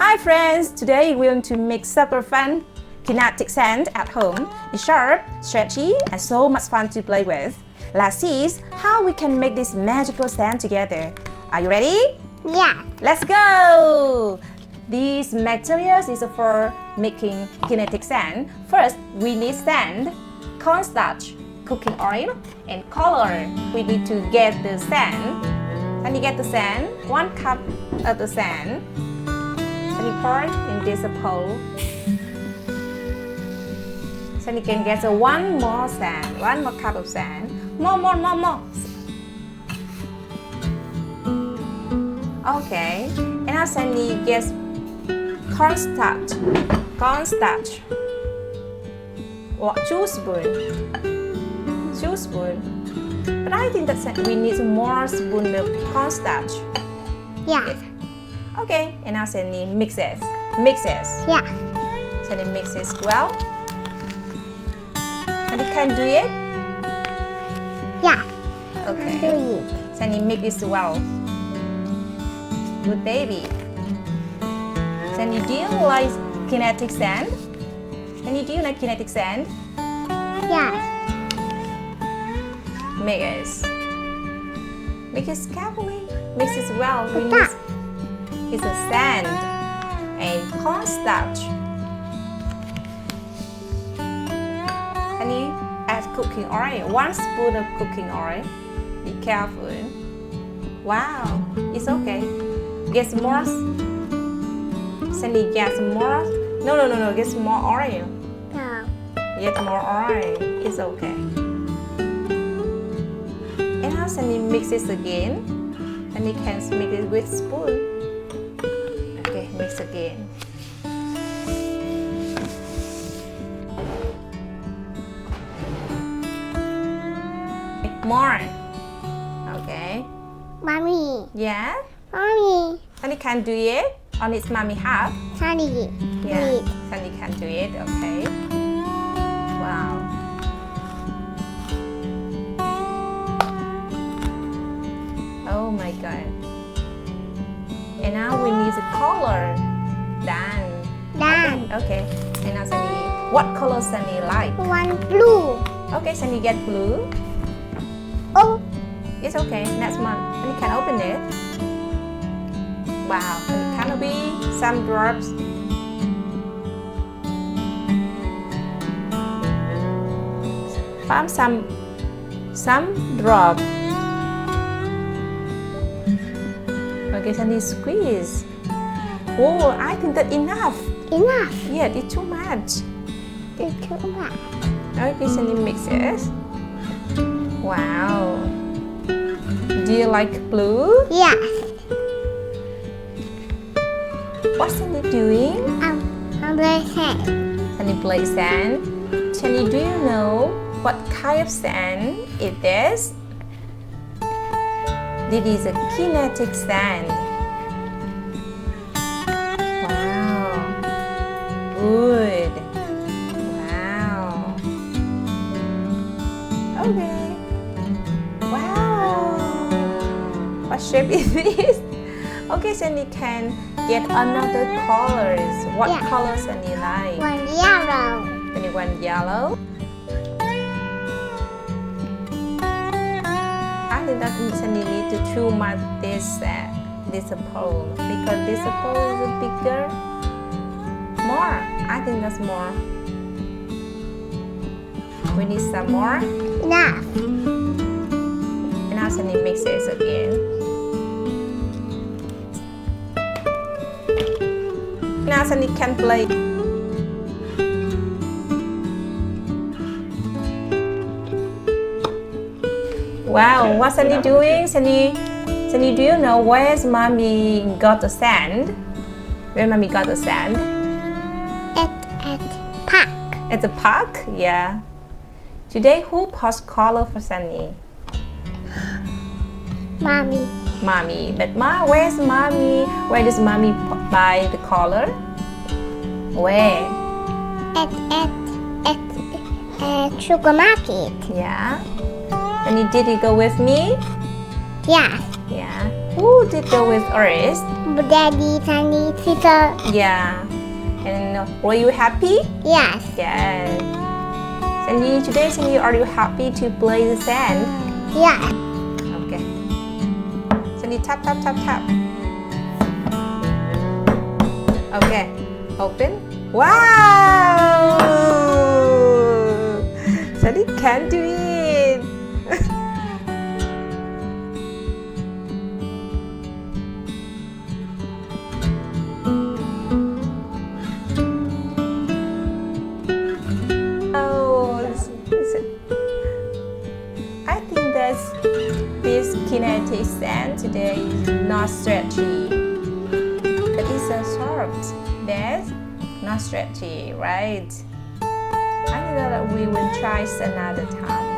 Hi friends, today we're going to make super fun kinetic sand at home. It's sharp, stretchy, and so much fun to play with. Let's see how we can make this magical sand together. Are you ready? Yeah. Let's go! These materials is for making kinetic sand. First, we need sand, cornstarch, cooking oil, and color. We need to get the sand. And you get the sand, 1 cup of the sand. And you pour it in this bowl. So you can get one more sand, 1 more cup of sand. More. Okay. And now Sandy gets cornstarch. Or 2 spoons. But I think that we need more spoon of cornstarch. Yeah. Okay. And now Sandy mixes. Yeah. Sandy mixes well. And you can do it? Yeah. Okay. Do it. Sandy mix it well. Good baby. Sandy, do you like kinetic sand? Sandy, do you like kinetic sand? Yeah. Mix it carefully. Mix it well. We What's need it's a sand and cornstarch. And you add cooking oil. 1 spoon of cooking oil. Be careful. Wow, it's okay. Get more. Sandy, get more. No. Get more oil. No. Get more oil. It's okay. And now Sandy mix it again. And you can mix it with spoon. Okay, mix again. More. Okay. Mommy. Yeah. Mommy. Sandy can do it. On its mommy half. Sunny. Yeah. Sandy can do it. Okay. Wow. Oh my god. And now we need the color. Done. Okay. And now Sandy, what color Sandy like? 1 blue. Okay, Sandy get blue. Oh. It's okay. Next one. And you can open it. Wow. And canopy, some drops. Some drop. Okay, Sandy squeeze. Oh, I think that enough. Enough. Yeah, it's too much. It's too much. Okay, Sandy mixes. Wow. Do you like blue? Yeah. What's Sandy doing? I'm playing sand. Sandy plays sand. Sandy, do you know what kind of sand it is? This is a kinetic sand. Wow. Good. Wow. Okay. Wow. What shape is this? Okay, Sandy can get another colors. What Yeah. color Sandy like? 1 yellow. Sandy want yellow. I think that Sandy need to trim out this pole because this pole is bigger. More. I think that's more. We need some more. Enough. And now Sandy mixes again. Now Sandy can play. Wow, what's Sandy doing? Sandy, do you know where's Mommy got the sand? Where Mommy got the sand? At park. At the park? Yeah. Today, who pours color for Sandy? Mommy. Mommy. But where's Mommy? Where does Mommy buy the color? Where? At supermarket. Yeah. And did you go with me? Yeah. Yeah. Who did go with us? Daddy, Sunny, sister. Yeah. And were you happy? Yes. Yes. Sandy, today, Sandy, are you happy to play the sand? Yes. Okay. Sandy, tap, tap, tap, tap. Okay. Open. Wow! Sandy can do it. I think that this kinetic sand today is not stretchy. It is a soft. That's not stretchy, right? I think that we will try another time.